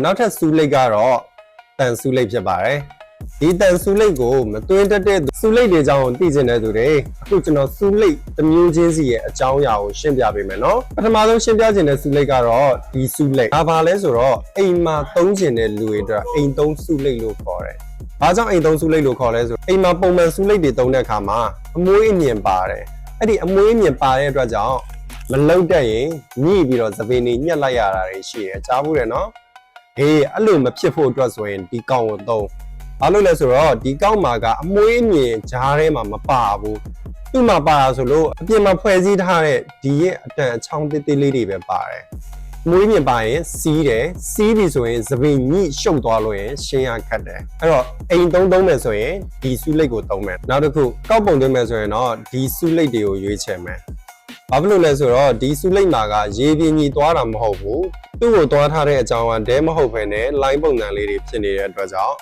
နောက်ထပ်စူးလိတ်ကတော့တန်စူးလိတ်ဖြစ်ပါတယ်ဒီတန်စူးလိတ်ကိုမသွင်းတတ်တဲ့စူးလိတ်တွေအကြောင်းကိုသိချင်တဲ့သူတွေအခုကျွန်တော်စူးလိတ်တစ်မျိုးချင်းစီရဲ့အကြောင်းအရာကိုရှင်းပြပေးမယ်နော်ပထမဆုံးရှင်းပြချင်တဲ့စူးလိတ်ကတော့ဒီစူးလိတ်ဘာလဲဆိုတော့အိမ်မှာသုံးချင်တဲ့လူတွေအတွက်အိမ်သုံးစူးလိတ်လို့ခေါ်တယ်ဘာကြောင့်အိမ်သုံးစူးလိတ်လို့ခေါ်လဲဆိုအိမ်မှာပုံမှန်စူးလိတ်တွေသုံးတဲ့အခါမှာအမွှေးအမြင်ပါတယ်အဲ့ဒီအမွှေးအမြင်ပါတဲ့အတွက်ကြောင့်မလုံတတ်ရင်ညှိပြီးတော့သပင်တွေညှက်လိုက်ရတာတွေရှိတယ်ကြားဘူးတယ်နော်အေးအဲ့လိုမဖြစ်ဖို့အတွက်ဆိုရင်ဒီကောင်ကိုသုံးဘာလို့လဲဆိုတော့ဒီကောက်မှာကအမွှေးမြင်ကြားထဲမှာမပါဘူးသူ့မှာပါဆိုလို့အပြင်မှာဖွဲ့စည်းထားတဲ့ဒီရဲ့အတန်အချောင်းသေးသေးလေးတွေပဲပါတယ်မွေးမြင်ပါရင်စီးတယ်စီးပြီဆိုရင်သပင်ညှိရှုပ်သွားလို့ရင်ရှင်းရခတ်တယ်အဲ့တော့အိမ်သုံးမယ်ဆိုရင်ဒီစူးလိတ်ကိုသုံးမယ်နောက်တစ်ခုကောက်ပုံသွင်းမယ်ဆိုရင်တော့ဒီစူးလိတ်တွေကိုရွေးချယ်မယ်ဘာဖြစ်လို့လဲဆိုတော့ဒီစူးလိတ်မှာကရေပြင်းကြီးသွားတာမဟုတ်ဘူးသူ့ကိုသွားထားတဲ့အကြောင်းကဒဲမဟုတ်ဘဲနဲ့လိုင်းပုံစံလေးတွေဖြစ်နေတဲ့အတွက်ကြောင့်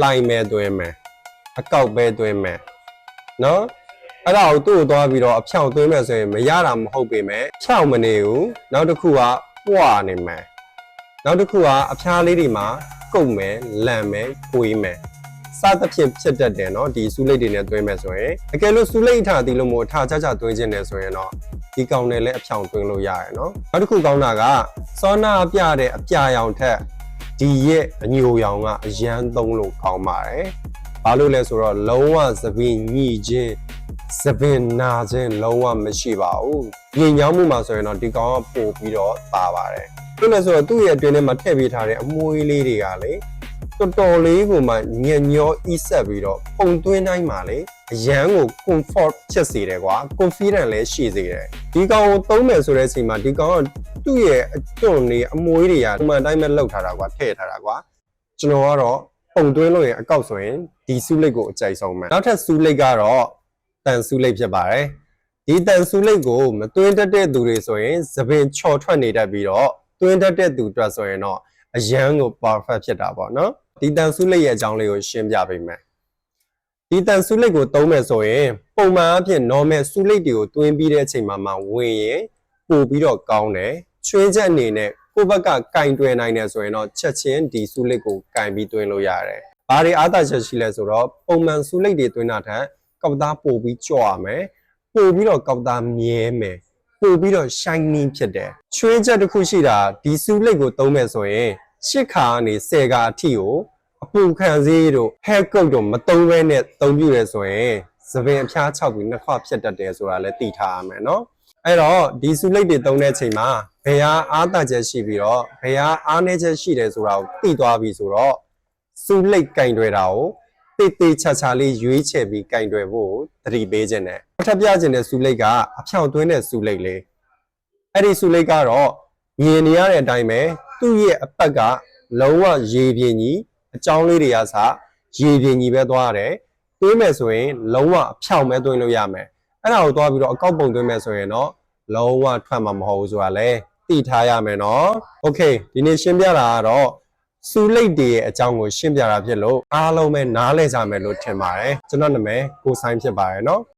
လိုင်းမဲသွင်းမယ်အကောက်ပဲသွင်းမယ်နော်အဲ့ဒါကိုသူ့ကိုသွားပြီးတော့အဖြောင်သွင်းမယ်ဆိုရင်မရတာမဟုတ်ပေမဲ့ဖြောင်မနေဘူးနောက်တစ်ခုကပွားနေမယ်နောက်တစ်ခုကအဖျားလေးတွေမှာကုတ်မယ်လန့်မယ်ပွေးမယ်စသဖြင့်ဖြစ်တတ်တယ်နော်ဒီစူးလိတ်တွေနဲ့သွင်းမယ်ဆိုရင်အကယ်လို့စူးလိတ်အထာတီးလို့မို့အထာကြသွင်းခြင်းတယ်ဆိုရင်တော့ဒီကောင်နဲ့လည်းအဖြောင်သွင်းလို့ရတယ်နော်နောက်တစ်ခုကောင်းတာကစောနာပြတဲ့အပြာရောင်ထက်ဒီရဲ့အညိုရောင်ကအရန်သုံးလို့ကောင်းပါတယ်။ဘာလို့လဲဆိုတော့လုံးဝသပင်ညှိခြင်းသပင်နာခြင်းလုံးဝမရှိပါဘူး။ညင်ညောင်းမှုမှာဆိုရင်တော့ဒီကောင်ကပို့ပြီးတော့ပါပါတယ်။ဘာလို့လဲဆိုတော့သူ့ရဲ့အတွင်းထဲမှာထည့်ပေးထားတဲ့အမွှေးလေးတွေကလေတော်တော်လေးကိုမှညံ့ညောအီးဆက်ပြီးတော့ပုံသွင်းတိုင်းမှာလေအရန်ကို comfort ဖြစ်စေတယ်ကွာ confident လည်းရှိစေတယ်ဒီကောင်ကိုသုံးမယ်ဆိုတဲ့အချိန်မှာဒီကောင်ကသူ့ရဲ့အတွန်းလေးအမွှေးတွေကဒီမှာအတိုင်းပဲလောက်ထားတာကွာထည့်ထားတာကွာကျွန်တော်ကတော့ပုံသွင်းလို့ရင်အကောက်ဆိုရင်ဒီစူးလိတ်ကိုအကြိုက်ဆုံးပဲနောက်ထပ်စူးလိတ်ကတော့တန်စူးလိတ်ဖြစ်ပါတယ်ဒီတန်စူးလိတ်ကိုမသွင်းတတ်တဲ့သူတွေဆိုရင်သပင်ချော်ထွက်နေတတ်ပြီးတော့သွင်းတတ်တဲ့သူအတွက်ဆိုရင်တော့အရန်ကို perfect ဖြစ်တာပေါ့နော်ဒီတန်စူးလိတ်ရဲ့အကြောင်းလေးကိုရှင်းပြပေးမယ်ဒီတန်စူးလိတ်ကိုသုံးမယ်ဆိုရင်ပုံမှန်အဖြစ် normal စူးလိတ်တွေကိုသွင်းပြီးတဲ့အချိန်မှာဝင်ရင်ပို့ပြီးတော့ကောင်းတယ်ချွေးချက်အနေနဲ့ကိုယ့်ဘက်ကကင်တွယ်နိုင်တယ်ဆိုရင်တော့ချက်ချင်းဒီစူးလိတ်ကိုကင်ပြီးသွင်းလို့ရတယ်ဘာတွေအားသာချက်ရှိလဲဆိုတော့ပုံမှန်စူးလိတ်တွေသွင်းတာထက်ကောက်သားပို့ပြီးကြော့ရမယ်ပို့ပြီးတော့ကောက်သားမြဲမယ်ပို့ပြီးတော့ shiny ဖြစ်တယ်ချွေးချက်တစ်ခုရှိတာဒီစူးလိတ်ကိုသုံးမယ်ဆိုရင်8ခါကနေ10ခါအထိကိုအပူခံစေးတို့ hair coat တို့မသုံးဘဲနဲ့သုံးပြရဲဆိုရင်သပင်အဖျား6ပြီးနှစ်ခွဖြစ်တတ်တယ်ဆိုတာလည်းသိထားရမယ်နော်အဲ့တော့ဒီစူးလိတ်တွေသုံးတဲ့အချိန်မှာဘယ်ဟာအားသာချက်ရှိပြီးတော့ဘယ်ဟာအားနည်းချက်ရှိတယ်ဆိုတာကိုသိသွားပြီဆိုတော့စူးလိတ်ကင်တွယ်တာကိုတိတ်တိတ်ချာချာလေးရွေးချယ်ပြီးကင်တွယ်ဖို့သတိပေးခြင်းနဲ့ထပ်ပြခြင်းတဲ့စူးလိတ်ကအဖြောင်သွင်းတဲ့စူးလိတ်လေးအဲ့ဒီစူးလိတ်ကတော့မြင်နေရတဲ့အတိုင်းပဲသူ့ရဲ့အပတ်ကလုံးဝရေပြင်းကြီးအကြောင်းလေးတွေကစရေပြင်းကြီးပဲသွားရတယ်သွင်းမယ်ဆိုရင်လုံးဝအဖြောင်ပဲသွင်းလို့ရမယ်အဲ့ဒါကိုသွားပြီးတော့အကောက်ပုံသွင်းမယ်ဆိုရင်တော့လုံးဝထွက်မှာမဟုတ်ဘူးဆိုတာလည်းသိထားရမယ်နော်โอเคဒီနေ့ရှင်းပြတာကတော့စူးလိတ်တွေရဲ့အကြောင်းကိုရှင်းပြတာဖြစ်လို့အားလုံးပဲနားလည်ကြမယ်လို့ထင်ပါတယ်ကျွန်တော်နာမည်ကိုဆိုင်ဖြစ်ပါတယ်နော်